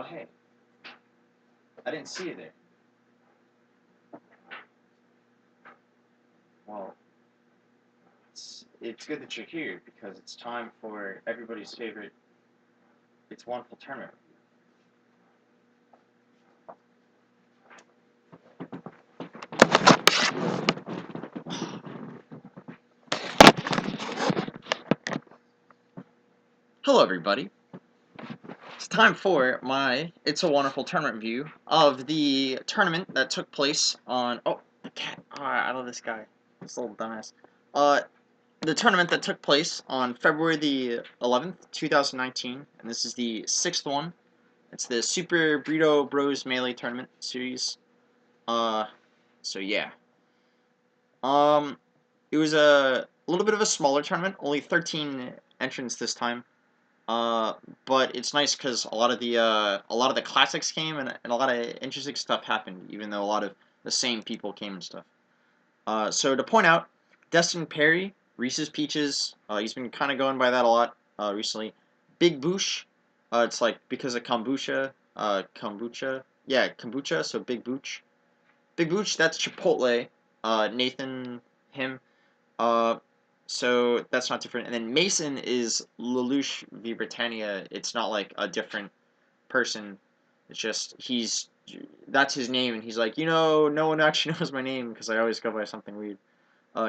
Oh, hey. I didn't see you there. Well, it's good that you're here because it's time for everybody's favorite It's Wonderful tournament. Hello, everybody. It's time for my It's a Wonderful tournament review of the tournament that took place on. Oh, the cat. Oh, I love this guy. This little dumbass. The tournament that took place on February the 11th, 2019, and this is the sixth one. It's the Super Burrito Bros Melee Tournament series. So yeah. It was a little bit of a smaller tournament, only 13 entrants this time. But it's nice because a lot of the classics came and a lot of interesting stuff happened, even though a lot of the same people came and stuff. So to point out, Destin Perry, Reese's Peaches, he's been kind of going by that a lot recently. Big Boosh, it's like because of kombucha, yeah, kombucha, so Big Booch. Big Booch, that's Chipotle, Nathan, him. Uh, so that's not different. And then Mason is Lelouch v Britannia. It's not like a different person. It's just that's his name, and he's like, no one actually knows my name because I always go by something weird.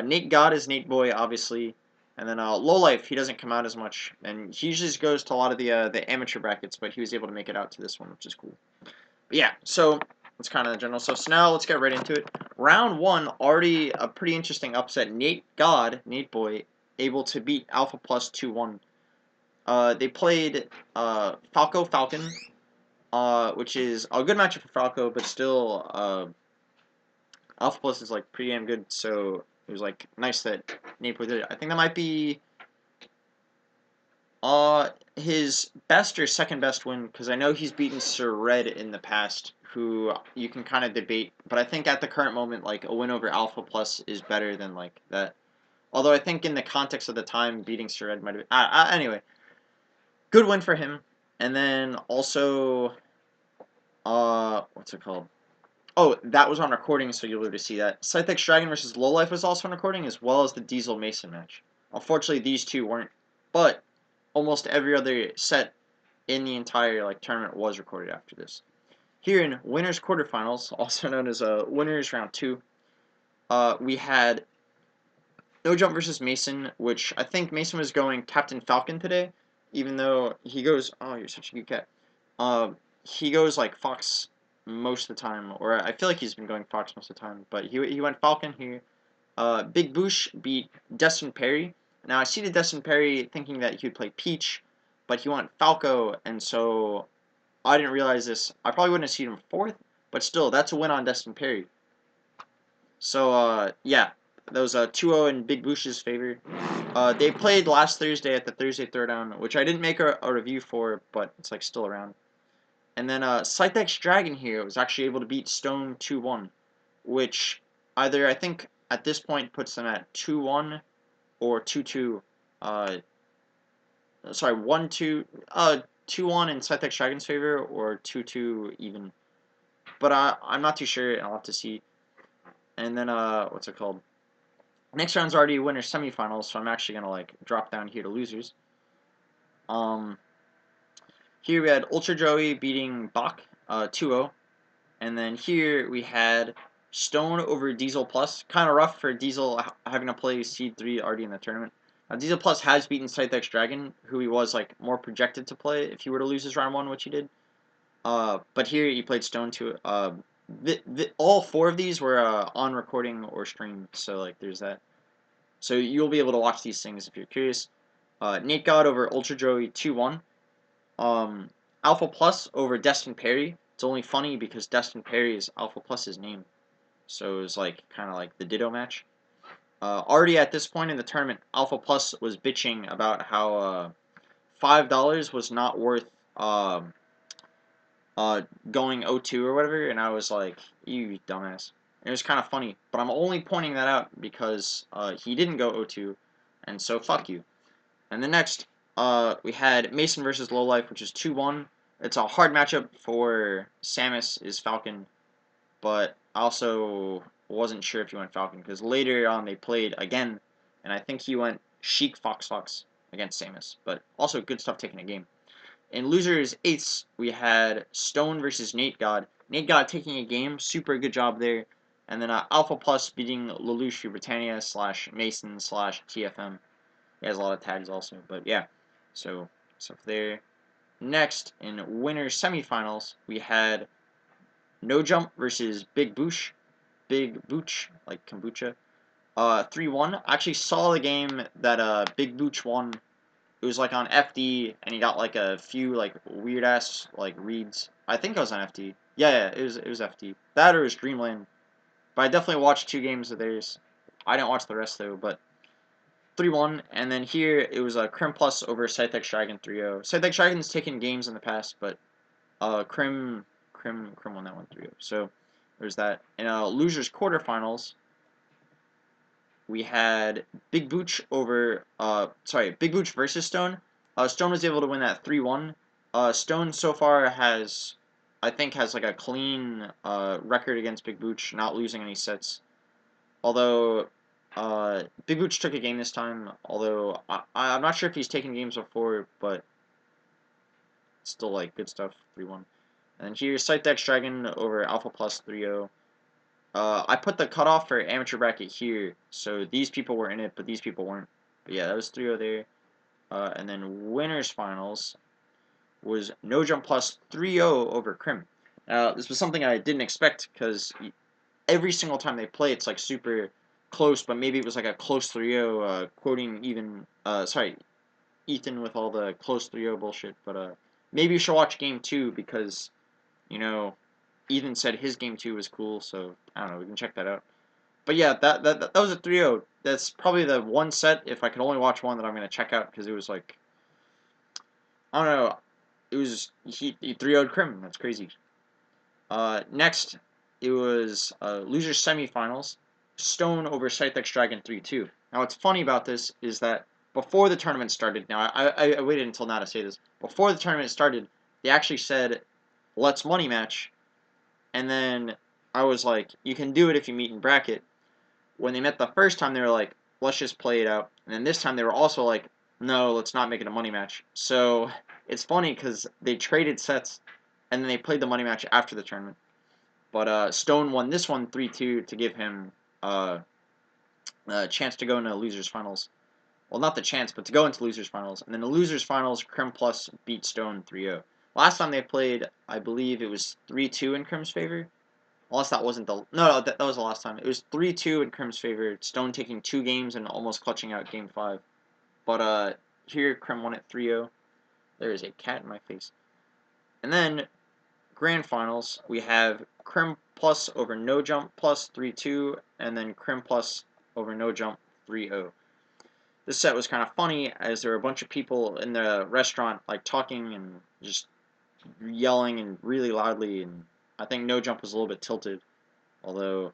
Nate God is Nate Boy, obviously, and then Lowlife, he doesn't come out as much, and he usually just goes to a lot of the amateur brackets, but he was able to make it out to this one, which is cool. But yeah, so that's kind of the general stuff. So now let's get right into it. Round one, already a pretty interesting upset. Nate Boy, able to beat Alpha Plus 2-1. They played Falco Falcon, which is a good matchup for Falco, but still Alpha Plus is like pretty damn good. So it was like nice that Nate Boy did it. I think that might be his best or second best win, because I know he's beaten Sir Red in the past, who you can kind of debate, but I think at the current moment, like, a win over Alpha Plus is better than, like, that. Although I think in the context of the time, beating Sir Red might have... anyway, good win for him. And then also, what's it called? Oh, that was on recording, so you'll be able to see that. Scythex Dragon versus Lowlife was also on recording, as well as the Diesel Mason match. Unfortunately, these two weren't, but almost every other set in the entire tournament was recorded after this. Here in winners quarterfinals, also known as winners round 2, we had No Jump versus Mason, which I think Mason was going Captain Falcon today, even though he goes, oh, you're such a good cat. He goes like Fox most of the time, or I feel like he's been going Fox most of the time, but he went Falcon here. Big Boosh beat Destin Perry. Now I see the Destin Perry thinking that he would play Peach, but he went Falco, and so I didn't realize this. I probably wouldn't have seen him fourth, but still, that's a win on Destin Perry. So, yeah, that was 2-0 in Big Boosh's favor. They played last Thursday at the Thursday Throwdown, which I didn't make a review for, but it's like still around. And then Scythex Dragon here was actually able to beat Stone 2-1, which either I think at this point puts them at 2-1 or 2-2. Sorry, 1-2. 2-1 in Scythex Dragon's favor, or 2-2 even. But I'm not too sure, and I'll have to see. And then what's it called? Next round's already winner semifinals, so I'm actually gonna drop down here to losers. Here we had Ultra Joey beating Bach 2-0, and then here we had Stone over Diesel Plus. Kind of rough for Diesel having to play Seed 3 already in the tournament. Diesel Plus has beaten Scythex Dragon, who he was more projected to play if he were to lose his round 1, which he did. But here he played Stone 2. All 4 of these were on recording or stream, so there's that. So you'll be able to watch these things if you're curious. Nate God over Ultra Joey 2-1. Alpha Plus over Destin Perry. It's only funny because Destin Perry is Alpha Plus's name, so it was kind of like the Ditto match. Already at this point in the tournament, Alpha Plus was bitching about how $5 was not worth going 0-2 or whatever, and I was like, you dumbass. It was kind of funny, but I'm only pointing that out because he didn't go 0-2, and so fuck you. And the next, we had Mason versus Lowlife, which is 2-1. it's a hard matchup for Samus is Falcon, but I also wasn't sure if he went Falcon because later on they played again, and I think he went Sheik Fox Fox against Samus. But also good stuff taking a game. In losers eighths, we had Stone versus Nate God. Nate God taking a game, super good job there. And then Alpha Plus beating Lelouch Britannia slash Mason slash TFM. He has a lot of tags also, but yeah. So stuff there. Next, in winners semifinals, we had No Jump versus Big Boosh. Big Booch, like kombucha. 3-1. I actually saw the game that Big Booch won. It was like on FD, and he got like a few like weird ass like reads. I think it was on FD. Yeah, it was FD. That or it was Dreamland. But I definitely watched 2 games of theirs. I didn't watch the rest though, but 3-1. And then here it was a Crim Plus over Scythex Dragon 3-0. Scythex Dragon's taken games in the past, but Crim won that one 3-0. So there's that. In losers quarterfinals, we had Big Booch over Big Booch versus Stone. Stone was able to win that 3-1. Stone so far I think has like a clean record against Big Booch, not losing any sets. Although Big Booch took a game this time, although I'm not sure if he's taken games before, but still like good stuff, 3-1. And here's Scythex Dragon over Alpha Plus 3-0. I put the cutoff for amateur bracket here, so these people were in it, but these people weren't. But yeah, that was 3-0 there. And then winners finals was No Jump Plus 3-0 over Crim. This was something I didn't expect because every single time they play, it's like super close, but maybe it was like a close 3-0, quoting even, Ethan with all the close 3-0 bullshit. But maybe you should watch game 2 because, you know, Ethan said his game 2 was cool, so I don't know, we can check that out. But yeah, that was a 3-0. That's probably the one set, if I could only watch one, that I'm going to check out, because it was like, I don't know, it was, he 3-0'd Crim, that's crazy. Next, it was loser semifinals, Stone over Scythex Dragon 3-2. Now what's funny about this is that before the tournament started, now I waited until now to say this, before the tournament started, they actually said, let's money match, and then I was like, you can do it if you meet in bracket. When they met the first time, they were like, let's just play it out. And then this time, they were also like, no, let's not make it a money match. So it's funny because they traded sets, and then they played the money match after the tournament. But Stone won this one 3-2 to give him a chance to go into losers finals. Well, not the chance, but to go into losers finals. And then the losers finals, Crim Plus beat Stone 3-0. Last time they played, I believe it was 3-2 in Crim's favor. Unless that wasn't the... No, that was the last time. It was 3-2 in Crim's favor. Stone taking 2 games and almost clutching out Game 5. But here, Crim won it 3-0. There is a cat in my face. And then, Grand Finals, we have Crim Plus over No Jump Plus 3-2, and then Crim Plus over No Jump 3-0. This set was kind of funny, as there were a bunch of people in the restaurant, like, talking and just yelling and really loudly, and I think No Jump was a little bit tilted, although,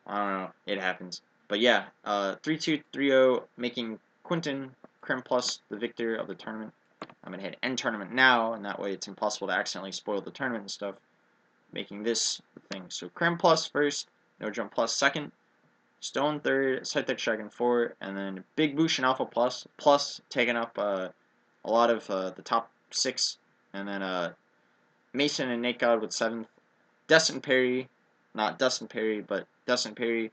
I don't know, it happens. But yeah, 3-2, 3-0, making Quinton Crim Plus the victor of the tournament. I'm going to hit end tournament now, and that way it's impossible to accidentally spoil the tournament and stuff, making this the thing. So Crim Plus first, No Jump Plus second, Stone third, Scythex Dragon 4, and then Big Boosh and Alpha Plus taking up a lot of the top 6, and then Mason and Nate God with 7th, Destin Perry, not Dustin Perry, but Dustin Perry,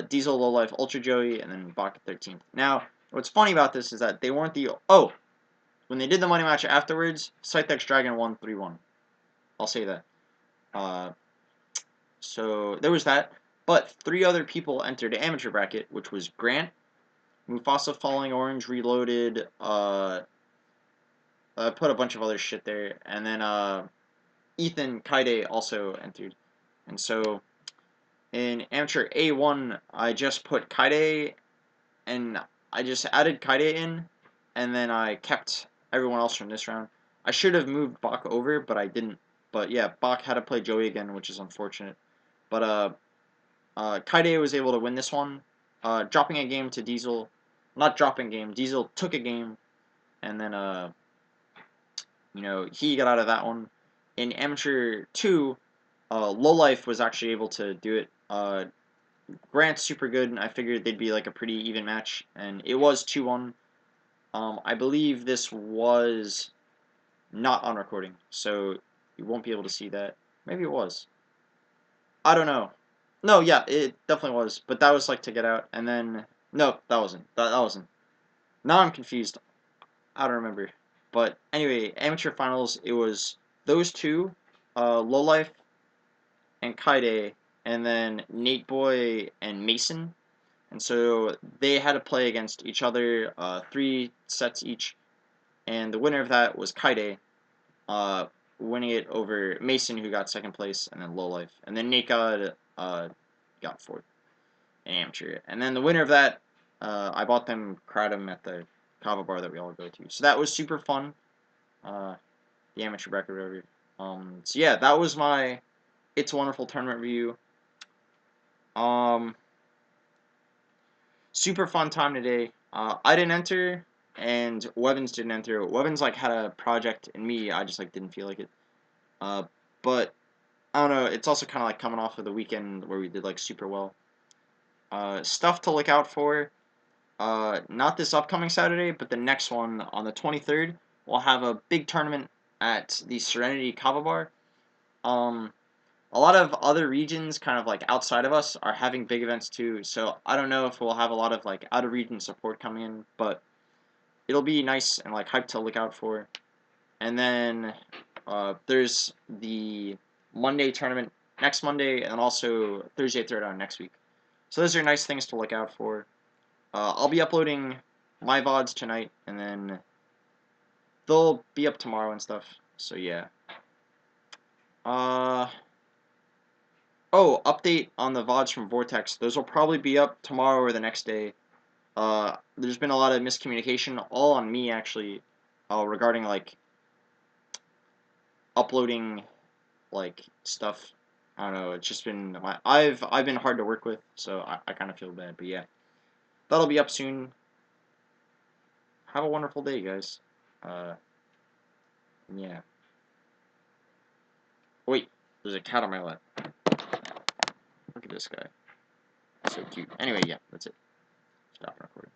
Diesel Lowlife Ultra Joey, and then Bach 13th. Now, what's funny about this is that they weren't the... Oh! When they did the money match afterwards, Scythex Dragon won 3-1. I'll say that. So, there was that. But 3 other people entered the amateur bracket, which was Grant, Mufasa Falling Orange Reloaded, I put a bunch of other shit there, and then Ethan Kaide also entered. And so, in amateur A1, I just put Kaide, and I just added Kaide in, and then I kept everyone else from this round. I should have moved Bach over, but I didn't. But yeah, Bach had to play Joey again, which is unfortunate. But Kaide was able to win this one, dropping a game to Diesel. Not dropping a game, Diesel took a game, and then he got out of that one. In Amateur 2, Lowlife was actually able to do it. Grant's super good, and I figured they'd be like a pretty even match, and it was 2-1. I believe this was not on recording, so you won't be able to see that. Maybe it was. I don't know. No, yeah, it definitely was, but that was like to get out, and then no, that wasn't. That wasn't. Now I'm confused. I don't remember. But anyway, amateur finals. It was those two, Lowlife and Kaide, and then Nate Boy and Mason. And so they had to play against each other, 3 sets each, and the winner of that was Kaide, uh, winning it over Mason, who got second place, and then Lowlife, and then Nate got fourth in amateur, and then the winner of that, I bought them kratom at the kava bar that we all go to, so that was super fun. The amateur bracket, whatever. So yeah, that was my It's Wonderful tournament review. Super fun time today. I didn't enter, and Wevins didn't enter. Wevins like had a project, and me, I just like didn't feel like it. But I don't know. It's also kind of like coming off of the weekend where we did like super well. Stuff to look out for. Not this upcoming Saturday, but the next one on the 23rd. We'll have a big tournament at the Serenity Kava Bar. A lot of other regions, kind of like outside of us, are having big events too. So I don't know if we'll have a lot of like out of region support coming in, but it'll be nice and like hyped to look out for. And then there's the Monday tournament next Monday, and also Thursday Throwdown next week. So those are nice things to look out for. I'll be uploading my VODs tonight, and then they'll be up tomorrow and stuff. So yeah. Oh, update on the VODs from Vortex. Those will probably be up tomorrow or the next day. There's been a lot of miscommunication, all on me actually, regarding like uploading like stuff. I don't know. It's just been I've been hard to work with, so I kind of feel bad. But yeah, that'll be up soon. Have a wonderful day, guys. Yeah. Wait, there's a cat on my lap. Look at this guy. So cute. Anyway, yeah, that's it. Stop recording.